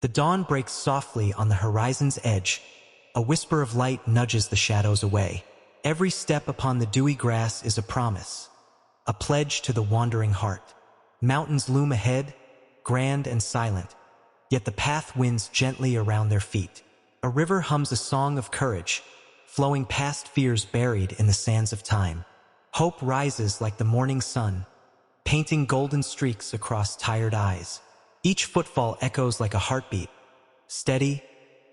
The dawn breaks softly on the horizon's edge. A whisper of light nudges the shadows away. Every step upon the dewy grass is a promise, a pledge to the wandering heart. Mountains loom ahead, grand and silent, yet the path winds gently around their feet. A river hums a song of courage, flowing past fears buried in the sands of time. Hope rises like the morning sun, painting golden streaks across tired eyes. Each footfall echoes like a heartbeat, steady,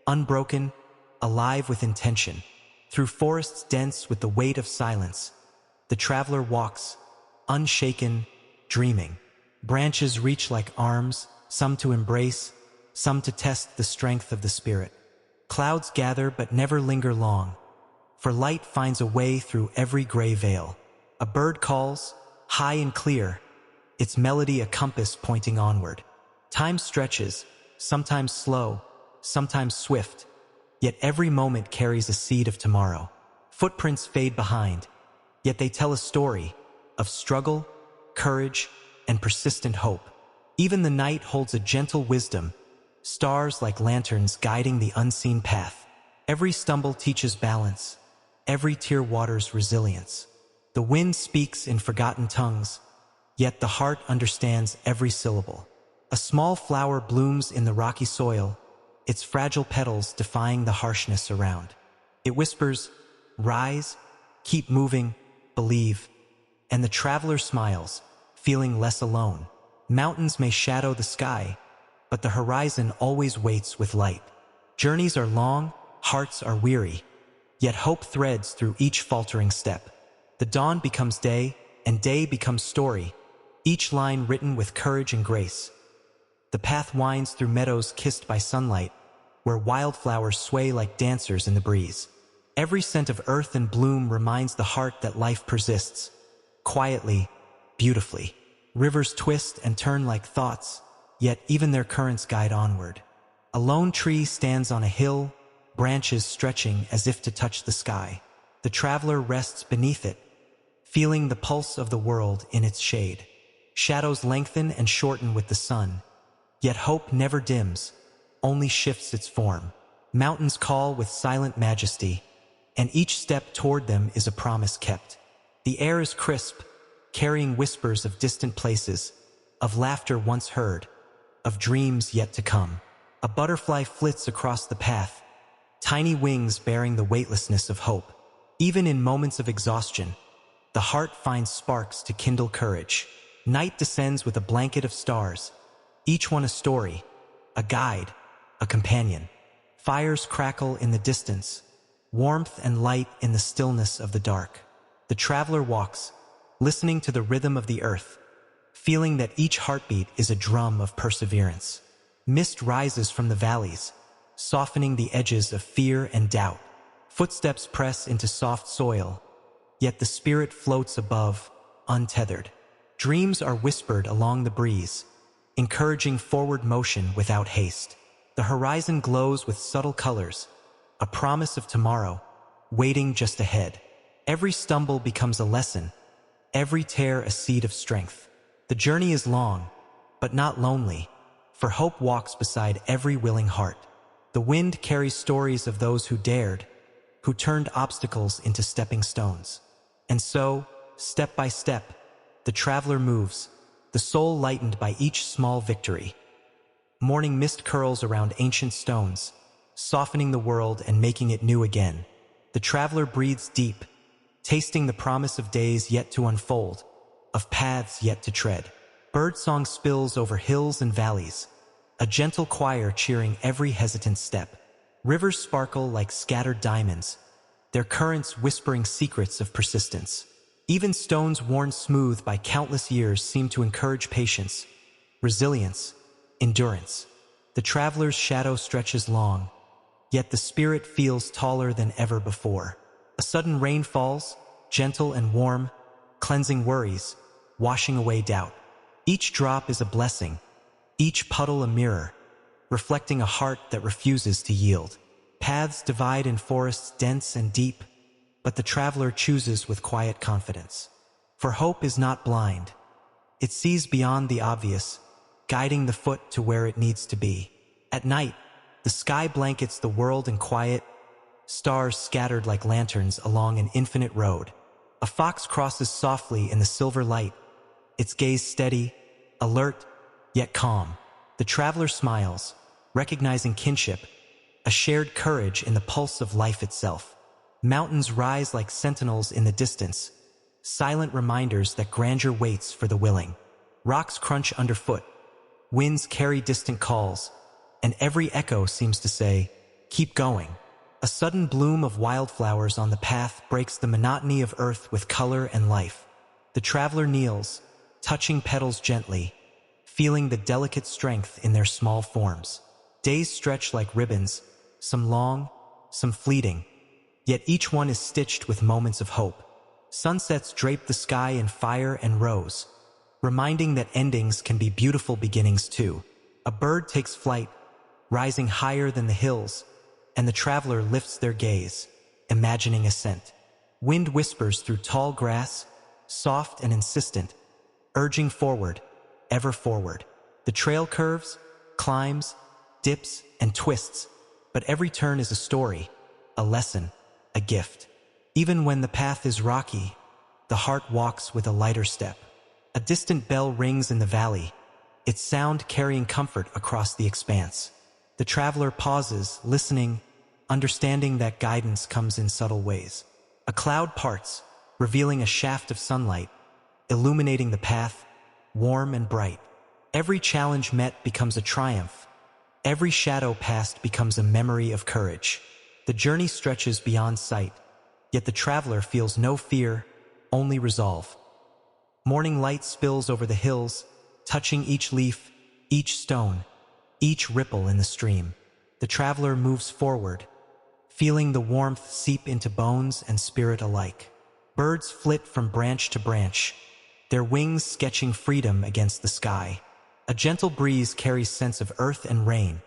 unbroken, alive with intention. Through forests dense with the weight of silence, the traveler walks, unshaken, dreaming. Branches reach like arms, some to embrace, some to test the strength of the spirit. Clouds gather but never linger long, for light finds a way through every gray veil. A bird calls, high and clear, its melody a compass pointing onward. Time stretches, sometimes slow, sometimes swift, yet every moment carries a seed of tomorrow. Footprints fade behind, yet they tell a story of struggle, courage, and persistent hope. Even the night holds a gentle wisdom, stars like lanterns guiding the unseen path. Every stumble teaches balance, every tear waters resilience. The wind speaks in forgotten tongues, yet the heart understands every syllable. A small flower blooms in the rocky soil, its fragile petals defying the harshness around. It whispers, "Rise, keep moving, believe," and the traveler smiles, feeling less alone. Mountains may shadow the sky, but the horizon always waits with light. Journeys are long, hearts are weary, yet hope threads through each faltering step. The dawn becomes day, and day becomes story, each line written with courage and grace. The path winds through meadows kissed by sunlight, where wildflowers sway like dancers in the breeze. Every scent of earth and bloom reminds the heart that life persists, quietly, beautifully. Rivers twist and turn like thoughts, yet even their currents guide onward. A lone tree stands on a hill, branches stretching as if to touch the sky. The traveler rests beneath it, feeling the pulse of the world in its shade. Shadows lengthen and shorten with the sun, yet hope never dims, only shifts its form. Mountains call with silent majesty, and each step toward them is a promise kept. The air is crisp, carrying whispers of distant places, of laughter once heard, of dreams yet to come. A butterfly flits across the path, tiny wings bearing the weightlessness of hope. Even in moments of exhaustion, the heart finds sparks to kindle courage. Night descends with a blanket of stars, each one a story, a guide, a companion. Fires crackle in the distance, warmth and light in the stillness of the dark. The traveler walks, listening to the rhythm of the earth, feeling that each heartbeat is a drum of perseverance. Mist rises from the valleys, softening the edges of fear and doubt. Footsteps press into soft soil, yet the spirit floats above, untethered. Dreams are whispered along the breeze, encouraging forward motion without haste. The horizon glows with subtle colors, a promise of tomorrow, waiting just ahead. Every stumble becomes a lesson, every tear a seed of strength. The journey is long, but not lonely, for hope walks beside every willing heart. The wind carries stories of those who dared, who turned obstacles into stepping stones. And so, step by step, the traveler moves, the soul lightened by each small victory. Morning mist curls around ancient stones, softening the world and making it new again. The traveler breathes deep, tasting the promise of days yet to unfold, of paths yet to tread. Birdsong spills over hills and valleys, a gentle choir cheering every hesitant step. Rivers sparkle like scattered diamonds, their currents whispering secrets of persistence. Even stones worn smooth by countless years seem to encourage patience, resilience, endurance. The traveler's shadow stretches long, yet the spirit feels taller than ever before. A sudden rain falls, gentle and warm, cleansing worries, washing away doubt. Each drop is a blessing, each puddle a mirror, reflecting a heart that refuses to yield. Paths divide in forests dense and deep, but the traveler chooses with quiet confidence. For hope is not blind. It sees beyond the obvious, guiding the foot to where it needs to be. At night, the sky blankets the world in quiet, stars scattered like lanterns along an infinite road. A fox crosses softly in the silver light, its gaze steady, alert, yet calm. The traveler smiles, recognizing kinship, a shared courage in the pulse of life itself. Mountains rise like sentinels in the distance, silent reminders that grandeur waits for the willing. Rocks crunch underfoot, winds carry distant calls, and every echo seems to say, "Keep going." A sudden bloom of wildflowers on the path breaks the monotony of earth with color and life. The traveler kneels, touching petals gently, feeling the delicate strength in their small forms. Days stretch like ribbons, some long, some fleeting, yet each one is stitched with moments of hope. Sunsets drape the sky in fire and rose, reminding that endings can be beautiful beginnings too. A bird takes flight, rising higher than the hills, and the traveler lifts their gaze, imagining ascent. Wind whispers through tall grass, soft and insistent, urging forward, ever forward. The trail curves, climbs, dips, and twists, but every turn is a story, a lesson, a gift. Even when the path is rocky, the heart walks with a lighter step. A distant bell rings in the valley, its sound carrying comfort across the expanse. The traveler pauses, listening, understanding that guidance comes in subtle ways. A cloud parts, revealing a shaft of sunlight, illuminating the path, warm and bright. Every challenge met becomes a triumph. Every shadow passed becomes a memory of courage. The journey stretches beyond sight, yet the traveler feels no fear, only resolve. Morning light spills over the hills, touching each leaf, each stone, each ripple in the stream. The traveler moves forward, feeling the warmth seep into bones and spirit alike. Birds flit from branch to branch, their wings sketching freedom against the sky. A gentle breeze carries sense of earth and rain,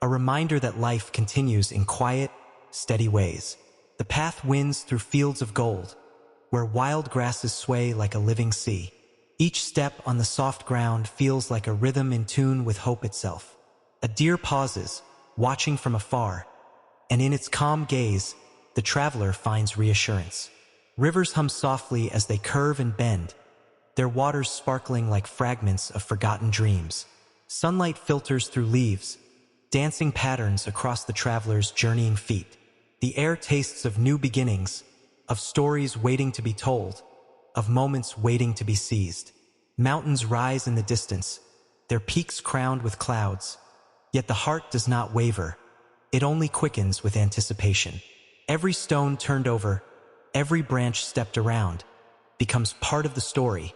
a reminder that life continues in quiet, steady ways. The path winds through fields of gold, where wild grasses sway like a living sea. Each step on the soft ground feels like a rhythm in tune with hope itself. A deer pauses, watching from afar, and in its calm gaze, the traveler finds reassurance. Rivers hum softly as they curve and bend, their waters sparkling like fragments of forgotten dreams. Sunlight filters through leaves, dancing patterns across the traveler's journeying feet. The air tastes of new beginnings, of stories waiting to be told, of moments waiting to be seized. Mountains rise in the distance, their peaks crowned with clouds, yet the heart does not waver. It only quickens with anticipation. Every stone turned over, every branch stepped around, becomes part of the story,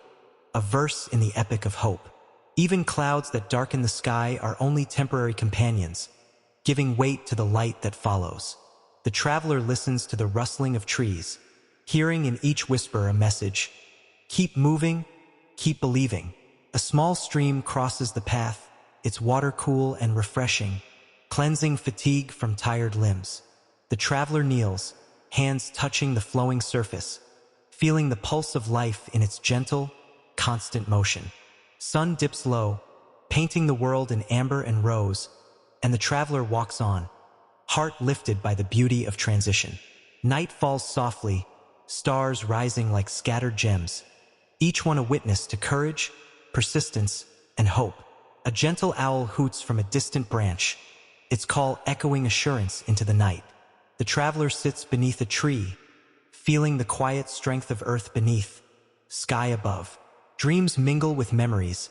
a verse in the epic of hope. Even clouds that darken the sky are only temporary companions, giving weight to the light that follows. The traveler listens to the rustling of trees, hearing in each whisper a message. Keep moving, keep believing. A small stream crosses the path, its water cool and refreshing, cleansing fatigue from tired limbs. The traveler kneels, hands touching the flowing surface, feeling the pulse of life in its gentle, constant motion. Sun dips low, painting the world in amber and rose, and the traveler walks on, heart lifted by the beauty of transition. Night falls softly, stars rising like scattered gems, each one a witness to courage, persistence, and hope. A gentle owl hoots from a distant branch, its call echoing assurance into the night. The traveler sits beneath a tree, feeling the quiet strength of earth beneath, sky above. Dreams mingle with memories,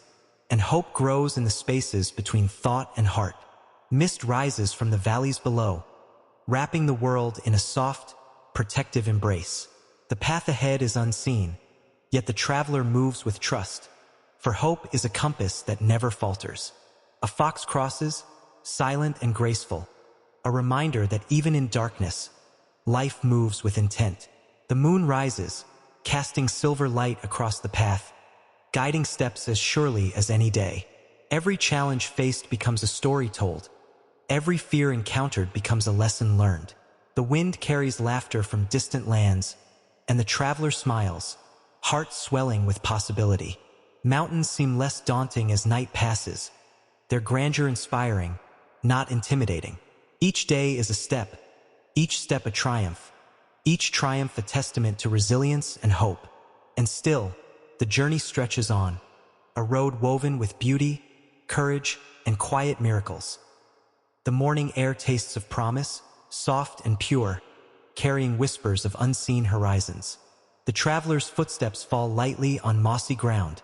and hope grows in the spaces between thought and heart. Mist rises from the valleys below, wrapping the world in a soft, protective embrace. The path ahead is unseen, yet the traveler moves with trust, for hope is a compass that never falters. A fox crosses, silent and graceful, a reminder that even in darkness, life moves with intent. The moon rises, casting silver light across the path, guiding steps as surely as any day. Every challenge faced becomes a story told. Every fear encountered becomes a lesson learned. The wind carries laughter from distant lands, and the traveler smiles, heart swelling with possibility. Mountains seem less daunting as night passes, their grandeur inspiring, not intimidating. Each day is a step, each step a triumph, each triumph a testament to resilience and hope. And still, the journey stretches on, a road woven with beauty, courage, and quiet miracles. The morning air tastes of promise, soft and pure, carrying whispers of unseen horizons. The traveler's footsteps fall lightly on mossy ground,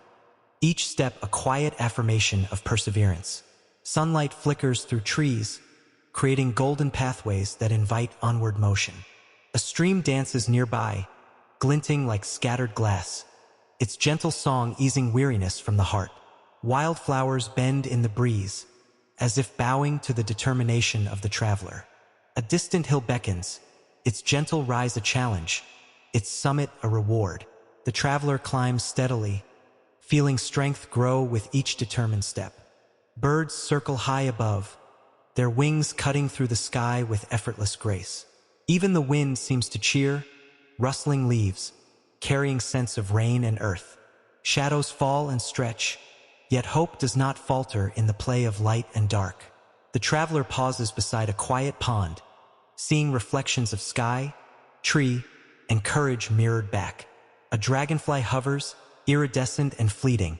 each step a quiet affirmation of perseverance. Sunlight flickers through trees, creating golden pathways that invite onward motion. A stream dances nearby, glinting like scattered glass, its gentle song easing weariness from the heart. Wildflowers bend in the breeze, as if bowing to the determination of the traveler. A distant hill beckons, its gentle rise a challenge, its summit a reward. The traveler climbs steadily, feeling strength grow with each determined step. Birds circle high above, their wings cutting through the sky with effortless grace. Even the wind seems to cheer, rustling leaves, carrying scents of rain and earth. Shadows fall and stretch, yet hope does not falter in the play of light and dark. The traveler pauses beside a quiet pond, seeing reflections of sky, tree, and courage mirrored back. A dragonfly hovers, iridescent and fleeting,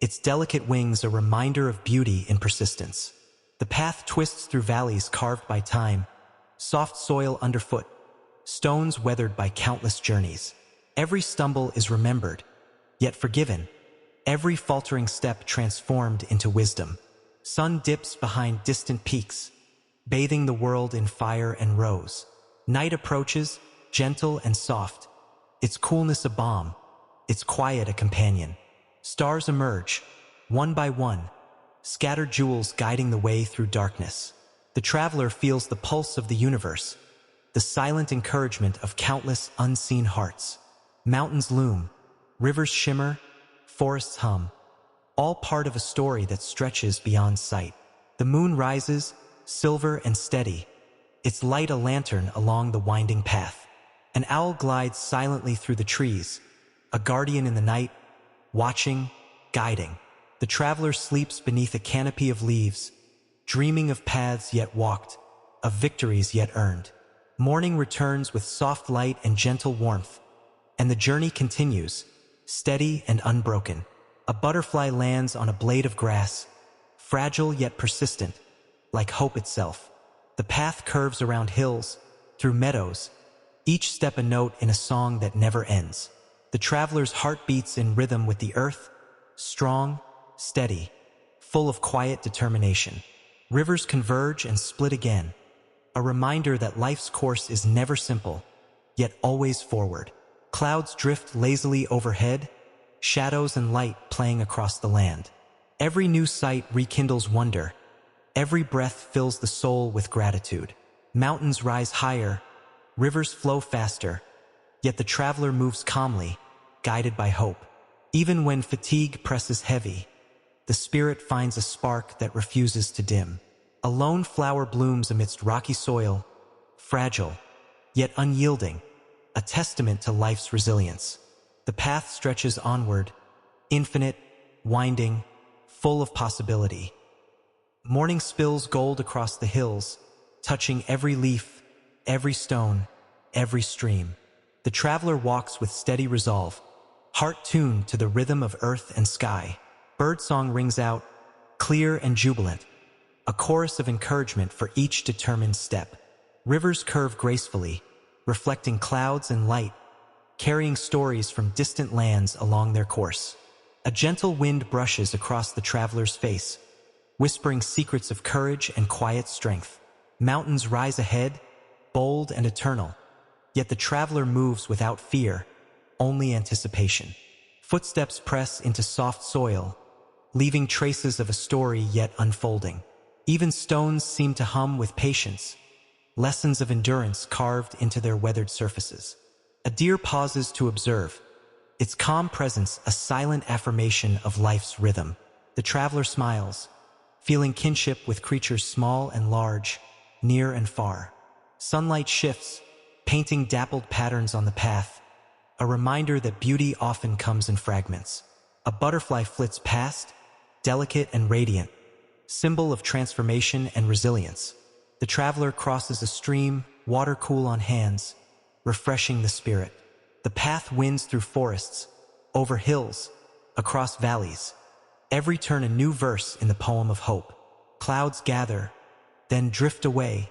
its delicate wings a reminder of beauty in persistence. The path twists through valleys carved by time, soft soil underfoot, stones weathered by countless journeys. Every stumble is remembered, yet forgiven, every faltering step transformed into wisdom. Sun dips behind distant peaks, bathing the world in fire and rose. Night approaches, gentle and soft, its coolness a balm, its quiet a companion. Stars emerge, one by one, scattered jewels guiding the way through darkness. The traveler feels the pulse of the universe, the silent encouragement of countless unseen hearts. Mountains loom, rivers shimmer, forests hum, all part of a story that stretches beyond sight. The moon rises, silver and steady, its light a lantern along the winding path. An owl glides silently through the trees, a guardian in the night, watching, guiding. The traveler sleeps beneath a canopy of leaves, dreaming of paths yet walked, of victories yet earned. Morning returns with soft light and gentle warmth, and the journey continues, steady and unbroken. A butterfly lands on a blade of grass, fragile yet persistent, like hope itself. The path curves around hills, through meadows, each step a note in a song that never ends. The traveler's heart beats in rhythm with the earth, strong, steady, full of quiet determination. Rivers converge and split again, a reminder that life's course is never simple, yet always forward. Clouds drift lazily overhead, shadows and light playing across the land. Every new sight rekindles wonder, every breath fills the soul with gratitude. Mountains rise higher, rivers flow faster, yet the traveler moves calmly, guided by hope. Even when fatigue presses heavy, the spirit finds a spark that refuses to dim. A lone flower blooms amidst rocky soil, fragile, yet unyielding, a testament to life's resilience. The path stretches onward, infinite, winding, full of possibility. Morning spills gold across the hills, touching every leaf, every stone, every stream. The traveler walks with steady resolve, heart tuned to the rhythm of earth and sky. Birdsong rings out, clear and jubilant, a chorus of encouragement for each determined step. Rivers curve gracefully, reflecting clouds and light, carrying stories from distant lands along their course. A gentle wind brushes across the traveler's face, whispering secrets of courage and quiet strength. Mountains rise ahead, bold and eternal, yet the traveler moves without fear, only anticipation. Footsteps press into soft soil, leaving traces of a story yet unfolding. Even stones seem to hum with patience, lessons of endurance carved into their weathered surfaces. A deer pauses to observe, its calm presence a silent affirmation of life's rhythm. The traveler smiles, feeling kinship with creatures small and large, near and far. Sunlight shifts, painting dappled patterns on the path, a reminder that beauty often comes in fragments. A butterfly flits past, delicate and radiant, symbol of transformation and resilience. The traveler crosses a stream, water cool on hands, refreshing the spirit. The path winds through forests, over hills, across valleys. Every turn a new verse in the poem of hope. Clouds gather, then drift away,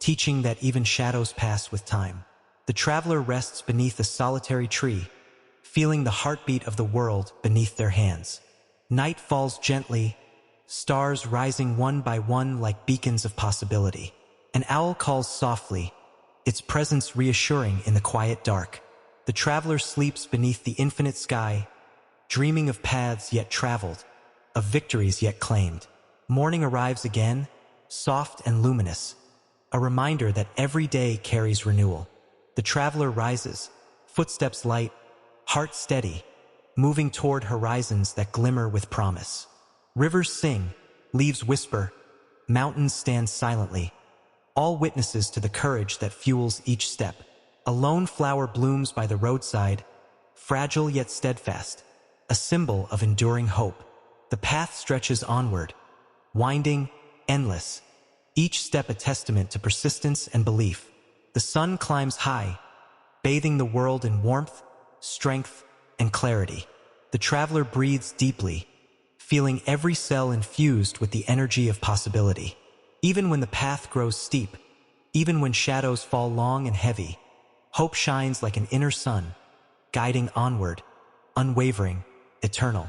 teaching that even shadows pass with time. The traveler rests beneath a solitary tree, feeling the heartbeat of the world beneath their hands. Night falls gently, stars rising one by one like beacons of possibility. An owl calls softly, its presence reassuring in the quiet dark. The traveler sleeps beneath the infinite sky, dreaming of paths yet traveled, of victories yet claimed. Morning arrives again, soft and luminous, a reminder that every day carries renewal. The traveler rises, footsteps light, heart steady, moving toward horizons that glimmer with promise. Rivers sing, leaves whisper, mountains stand silently, all witnesses to the courage that fuels each step. A lone flower blooms by the roadside, fragile yet steadfast, a symbol of enduring hope. The path stretches onward, winding, endless, each step a testament to persistence and belief. The sun climbs high, bathing the world in warmth, strength, and clarity. The traveler breathes deeply, feeling every cell infused with the energy of possibility. Even when the path grows steep, even when shadows fall long and heavy, hope shines like an inner sun, guiding onward, unwavering, eternal.